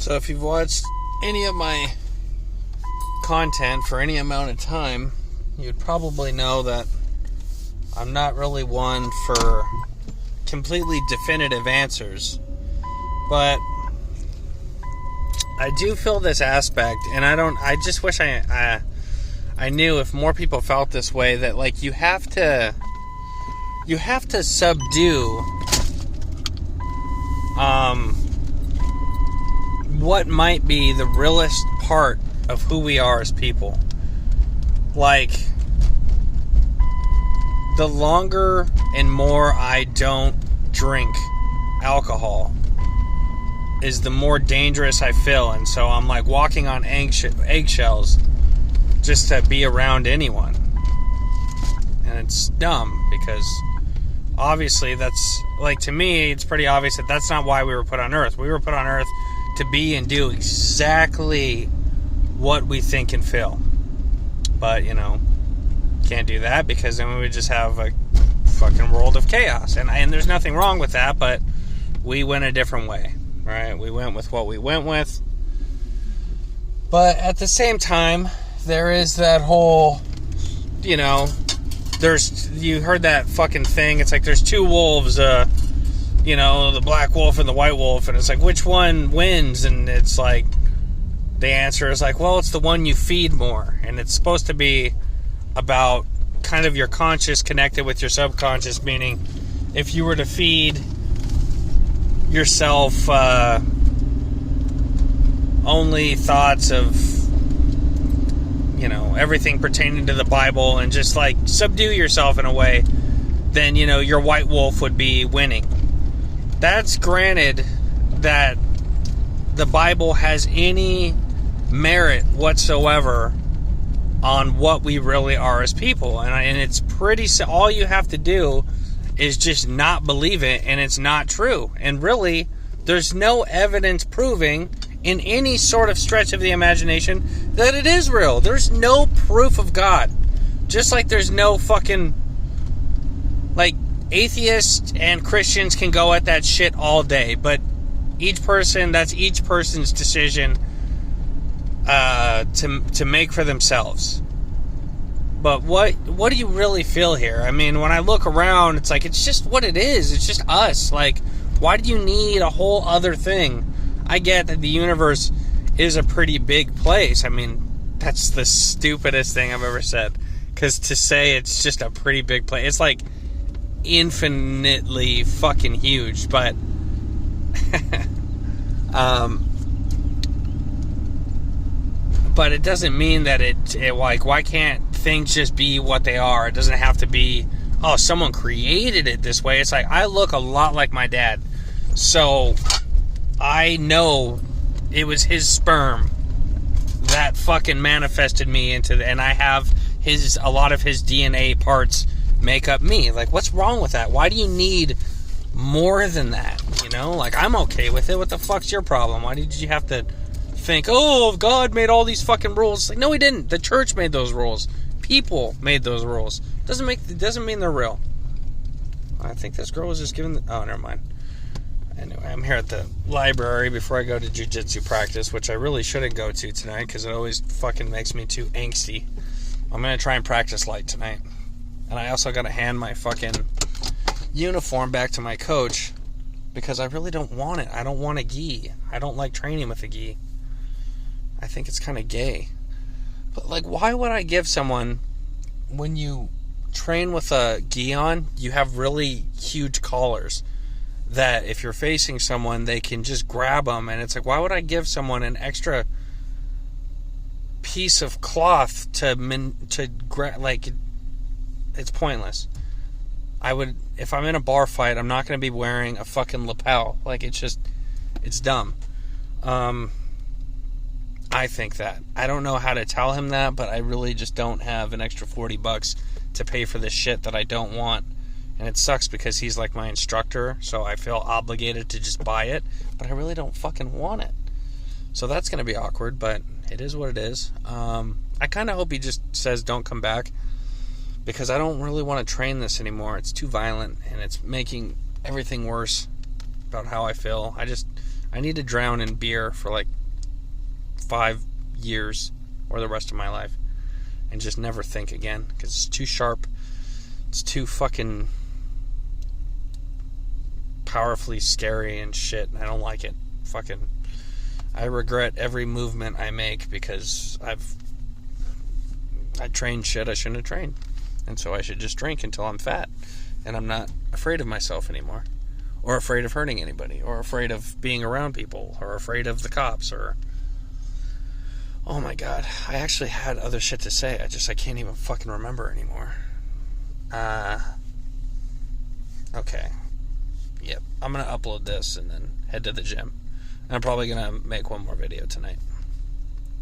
So if you've watched any of my content for any amount of time, you'd probably know that I'm not really one for completely definitive answers. But I do feel this aspect, and I just wish I knew if more people felt this way, that like you have to subdue what might be the realest part of who we are as people. Like, the longer and more I don't drink alcohol is the more dangerous I feel. And so I'm like walking on eggshells just to be around anyone. And it's dumb because obviously that's, like, to me, it's pretty obvious that that's not why we were put on Earth. We were put on Earth to be and do exactly what we think and feel. But, you know, can't do that because then we would just have a fucking world of chaos. And there's nothing wrong with that, but we went a different way, right? We went with what we went with. But at the same time, there is that whole, you know, you heard that fucking thing. It's like there's two wolves, you know, the black wolf and the white wolf, and it's like, which one wins? And it's like, the answer is like, well, it's the one you feed more. And it's supposed to be about kind of your conscious connected with your subconscious, meaning if you were to feed yourself only thoughts of, you know, everything pertaining to the Bible and just like subdue yourself in a way, then, you know, your white wolf would be winning. That's granted that the Bible has any merit whatsoever on what we really are as people. And it's pretty, all you have to do is just not believe it, and it's not true. And really, there's no evidence proving in any sort of stretch of the imagination that it is real. There's no proof of God. Just like there's no fucking, like, atheists and Christians can go at that shit all day, but that's each person's decision to make for themselves. But what do you really feel here? I mean, when I look around, it's like, it's just what it is. It's just us. Like, why do you need a whole other thing? I get that the universe is a pretty big place. I mean, that's the stupidest thing I've ever said. Because to say it's just a pretty big place, it's like infinitely fucking huge. But but it doesn't mean that it like, why can't things just be what they are? It doesn't have to be, oh, someone created it this way. It's like, I look a lot like my dad, so I know it was his sperm that fucking manifested me into and I have a lot of his DNA parts make up me. Like, what's wrong with that? Why do you need more than that? You know, like, I'm okay with it. What the fuck's your problem? Why did you have to think, oh, God made all these fucking rules? Like, no, he didn't. The church made those rules. People made those rules. It doesn't mean they're real. I think this girl was just giving oh, never mind. Anyway, I'm here at the library before I go to jiu-jitsu practice, which I really shouldn't go to tonight because it always fucking makes me too angsty. I'm going to try and practice light tonight. And I also got to hand my fucking uniform back to my coach because I really don't want it. I don't want a gi. I don't like training with a gi. I think it's kind of gay. But, like, why would I give someone, when you train with a gi on, you have really huge collars that if you're facing someone, they can just grab them. And it's like, why would I give someone an extra piece of cloth to grab? Like, it's pointless. If I'm in a bar fight, I'm not going to be wearing a fucking lapel. Like, it's dumb. I think that. I don't know how to tell him that, but I really just don't have an extra $40 to pay for this shit that I don't want. And it sucks because he's like my instructor, so I feel obligated to just buy it, but I really don't fucking want it. So that's going to be awkward, but it is what it is. I kind of hope he just says don't come back, because I don't really want to train this anymore. It's too violent, and it's making everything worse about how I feel. I I need to drown in beer for like 5 years or the rest of my life and just never think again, because it's too sharp. It's too fucking powerfully scary and shit. I don't like it. Fucking, I regret every movement I make because I trained shit I shouldn't have trained. And so I should just drink until I'm fat and I'm not afraid of myself anymore, or afraid of hurting anybody, or afraid of being around people, or afraid of the cops, or... Oh my god, I actually had other shit to say. I can't even fucking remember anymore. Okay. Yep, I'm gonna upload this and then head to the gym. I'm probably gonna make one more video tonight.